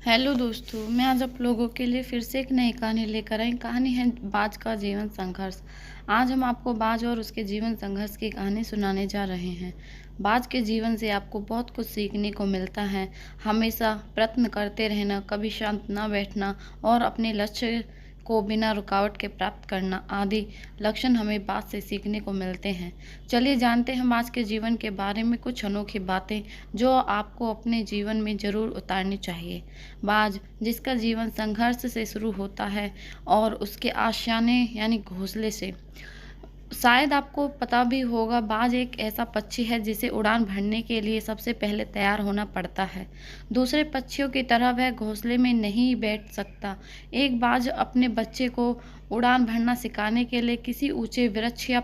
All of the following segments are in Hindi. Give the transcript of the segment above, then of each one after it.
हेलो दोस्तों, मैं आज आप लोगों के लिए फिर से एक नई कहानी लेकर आई। कहानी है बाज का जीवन संघर्ष। आज हम आपको बाज और उसके जीवन संघर्ष की कहानी सुनाने जा रहे हैं। बाज के जीवन से आपको बहुत कुछ सीखने को मिलता है। हमेशा प्रयत्न करते रहना, कभी शांत न बैठना और अपने लक्ष्य को बिना रुकावट के प्राप्त करना आदि लक्षण हमें बाज से सीखने को मिलते हैं। चलिए जानते हैं बाज के जीवन के बारे में कुछ अनोखी बातें जो आपको अपने जीवन में ज़रूर उतारनी चाहिए। बाज, जिसका जीवन संघर्ष से शुरू होता है और उसके आशियाने यानी घोंसले से। शायद आपको पता भी होगा, बाज एक ऐसा पक्षी है जिसे उड़ान भरने के लिए सबसे पहले तैयार होना पड़ता है। दूसरे पक्षियों की तरह वह घोंसले में नहीं बैठ सकता। एक बाज अपने बच्चे को उड़ान भरना सिखाने के लिए किसी ऊंचे वृक्ष या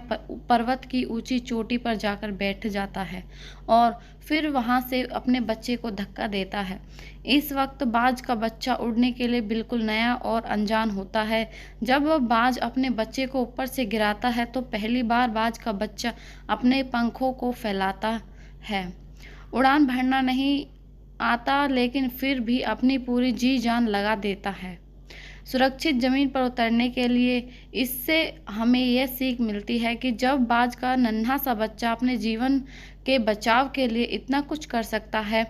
पर्वत की ऊंची चोटी पर जाकर बैठ जाता है और फिर वहां से अपने बच्चे को धक्का देता है। इस वक्त बाज का बच्चा उड़ने के लिए बिल्कुल नया और अनजान होता है। जब वह बाज अपने बच्चे को ऊपर से गिराता है तो पहली बार बाज का बच्चा अपने पंखों को फैलाता है। उड़ान भरना नहीं आता, लेकिन फिर भी अपनी पूरी जी जान लगा देता है सुरक्षित जमीन पर उतरने के लिए। इससे हमें यह सीख मिलती है कि जब बाज का नन्हा सा बच्चा अपने जीवन के बचाव के लिए इतना कुछ कर सकता है,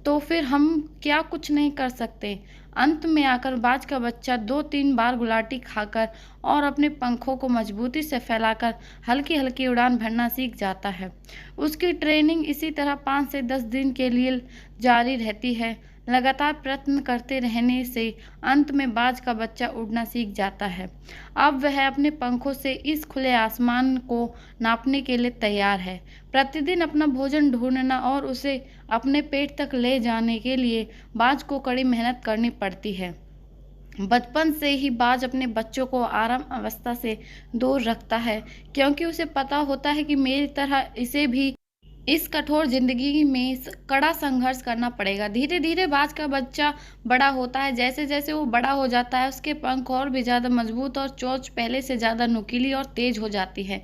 तो फिर हम क्या कुछ नहीं कर सकते। अंत में आकर बाज का बच्चा 2-3 बार गुलाटी खाकर और अपने पंखों को मजबूती से फैलाकर हल्की हल्की उड़ान भरना सीख जाता है। उसकी ट्रेनिंग इसी तरह 5 से 10 दिन के लिए जारी रहती है। लगातार प्रयत्न करते रहने से अंत में बाज का बच्चा उड़ना सीख जाता है। अब वह अपने पंखों से इस खुले आसमान को नापने के लिए तैयार है। प्रतिदिन अपना भोजन ढूंढना और उसे अपने पेट तक ले जाने के लिए बाज को कड़ी मेहनत करनी पड़ती है। बचपन से ही बाज अपने बच्चों को आराम अवस्था से दूर रखता है, क्योंकि उसे पता होता है कि मेरी तरह इसे भी इस कठोर जिंदगी में कड़ा संघर्ष करना पड़ेगा। धीरे धीरे बाज का बच्चा बड़ा होता है। जैसे जैसे वो बड़ा हो जाता है, उसके पंख और भी ज्यादा मजबूत और चोंच पहले से ज्यादा नुकीली और तेज हो जाती है।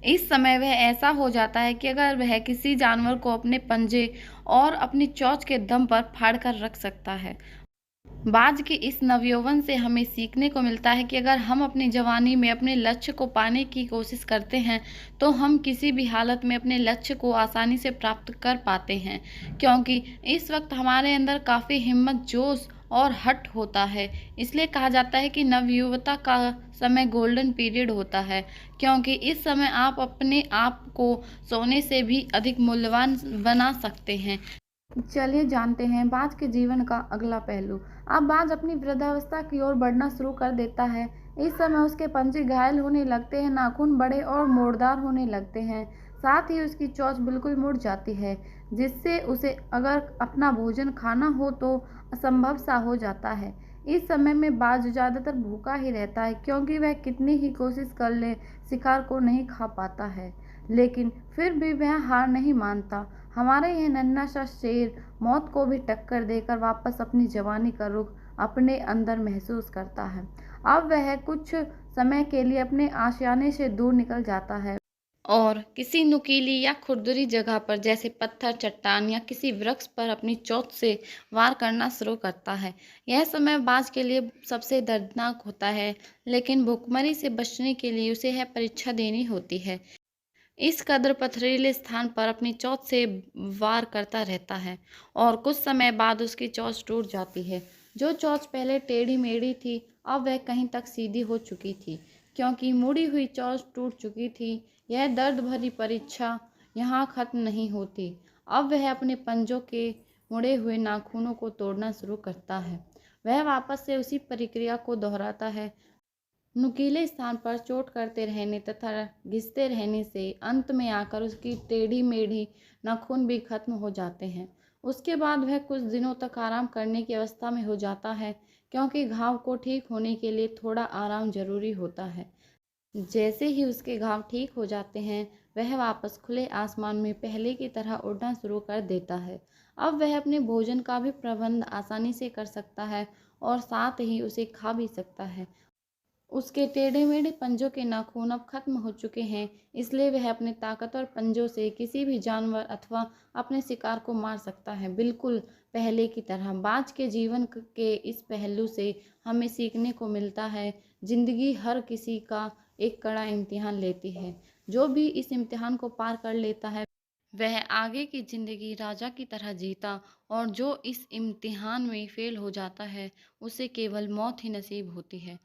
इस समय वह ऐसा हो जाता है कि अगर वह किसी जानवर को अपने पंजे और अपनी चोंच के दम पर फाड़ कर रख सकता है। बाज के इस नवयौवन से हमें सीखने को मिलता है कि अगर हम अपनी जवानी में अपने लक्ष्य को पाने की कोशिश करते हैं, तो हम किसी भी हालत में अपने लक्ष्य को आसानी से प्राप्त कर पाते हैं, क्योंकि इस वक्त हमारे अंदर काफ़ी हिम्मत, जोश और हट होता है। इसलिए कहा जाता है कि नवयुवता का समय गोल्डन पीरियड होता है, क्योंकि इस समय आप अपने आप को सोने से भी अधिक मूल्यवान बना सकते हैं। चलिए जानते हैं बाज के जीवन का अगला पहलू। अब बाज अपनी वृद्धावस्था की ओर बढ़ना शुरू कर देता है। इस समय उसके पंजे घायल होने लगते हैं, नाखून बड़े और मोड़दार होने लगते हैं। साथ ही उसकी चोंच बिल्कुल मुड़ जाती है, जिससे उसे अगर अपना भोजन खाना हो तो असंभव सा हो जाता है। इस समय में बाज ज़्यादातर भूखा ही रहता है, क्योंकि वह कितनी ही कोशिश कर ले शिकार को नहीं खा पाता है, लेकिन फिर भी वह हार नहीं मानता। हमारा यह नन्हा सा शेर मौत को भी टक्कर देकर वापस अपनी जवानी का रुख अपने अंदर महसूस करता है। अब वह कुछ समय के लिए अपने आशियाने से दूर निकल जाता है और किसी नुकीली या खुरदुरी जगह पर, जैसे पत्थर, चट्टान या किसी वृक्ष पर, अपनी चोंच से वार करना शुरू करता है। यह समय बाज के लिए सबसे दर्दनाक होता है, लेकिन भूखमरी से बचने के लिए उसे यह परीक्षा देनी होती है। इस कदर पथरीले स्थान पर अपनी चोंच से वार करता रहता है और कुछ समय बाद उसकी चोंच टूट जाती है। जो चोंच पहले टेढ़ी मेढ़ी थी, अब वह कहीं तक सीधी हो चुकी थी, क्योंकि मुड़ी हुई चोंच टूट चुकी थी। यह दर्द भरी परीक्षा यहाँ खत्म नहीं होती। अब वह अपने पंजों के मुड़े हुए नाखूनों को तोड़ना शुरू करता है। वह वापस से उसी प्रक्रिया को दोहराता है, नुकीले स्थान पर चोट करते रहने तथा घिसते रहने से अंत में आकर उसकी टेढ़ी मेढ़ी नाखून भी खत्म हो जाते हैं। उसके बाद वह कुछ दिनों तक आराम करने की अवस्था में हो जाता है, क्योंकि घाव को ठीक होने के लिए थोड़ा आराम जरूरी होता है। जैसे ही उसके घाव ठीक हो जाते हैं, वह वापस खुले आसमान में पहले की तरह उड़ना शुरू कर देता है। अब वह अपने भोजन का भी प्रबंध आसानी से कर सकता है और साथ ही उसे खा भी सकता है। उसके टेढ़े-मेढ़े पंजों के नाखून अब खत्म हो चुके हैं, इसलिए वह अपने ताकतवर पंजों से किसी भी जानवर अथवा अपने शिकार को मार सकता है, बिल्कुल पहले की तरह। बाज के जीवन के इस पहलू से हमें सीखने को मिलता है, जिंदगी हर किसी का एक कड़ा इम्तिहान लेती है। जो भी इस इम्तिहान को पार कर लेता है, वह आगे की ज़िंदगी राजा की तरह जीता, और जो इस इम्तिहान में फ़ेल हो जाता है, उसे केवल मौत ही नसीब होती है।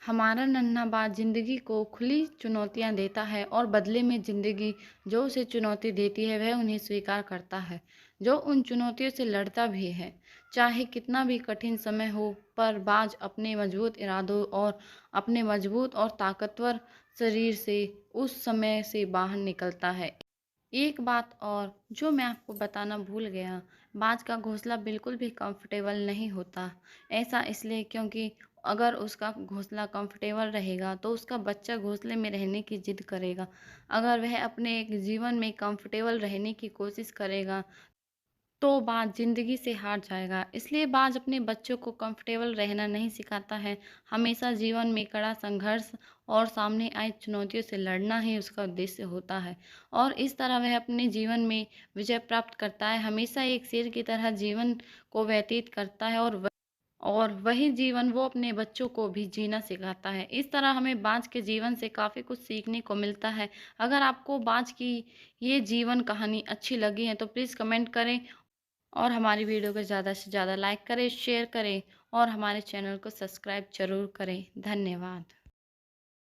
हमारा नन्हा बाज ज़िंदगी को खुली चुनौतियाँ देता है, और बदले में ज़िंदगी जो उसे चुनौती देती है वह उन्हें स्वीकार करता है, जो उन चुनौतियों से लड़ता भी है। चाहे कितना भी कठिन समय हो, पर बाज अपने मजबूत इरादों और अपने मजबूत और ताकतवर शरीर से उस समय से बाहर निकलता है। एक बात और जो मैं आपको बताना भूल गया, बाज का घोंसला बिल्कुल भी कंफर्टेबल नहीं होता। ऐसा इसलिए क्योंकि अगर उसका घोंसला कंफर्टेबल रहेगा तो उसका बच्चा घोंसले में रहने की जिद करेगा। अगर वह अपने जीवन में कंफर्टेबल रहने की कोशिश करेगा तो बाज ज़िंदगी से हार जाएगा। इसलिए बाज अपने बच्चों को कंफर्टेबल रहना नहीं सिखाता है। हमेशा जीवन में कड़ा संघर्ष और सामने आई चुनौतियों से लड़ना ही उसका उद्देश्य होता है, और इस तरह वह अपने जीवन में विजय प्राप्त करता है। हमेशा एक शेर की तरह जीवन को व्यतीत करता है, और वही जीवन वो अपने बच्चों को भी जीना सिखाता है। इस तरह हमें बाज के जीवन से काफ़ी कुछ सीखने को मिलता है। अगर आपको बाज की ये जीवन कहानी अच्छी लगी है तो प्लीज़ कमेंट करें, और हमारी वीडियो को ज़्यादा से ज़्यादा लाइक करें, शेयर करें, और हमारे चैनल को सब्सक्राइब ज़रूर करें। धन्यवाद।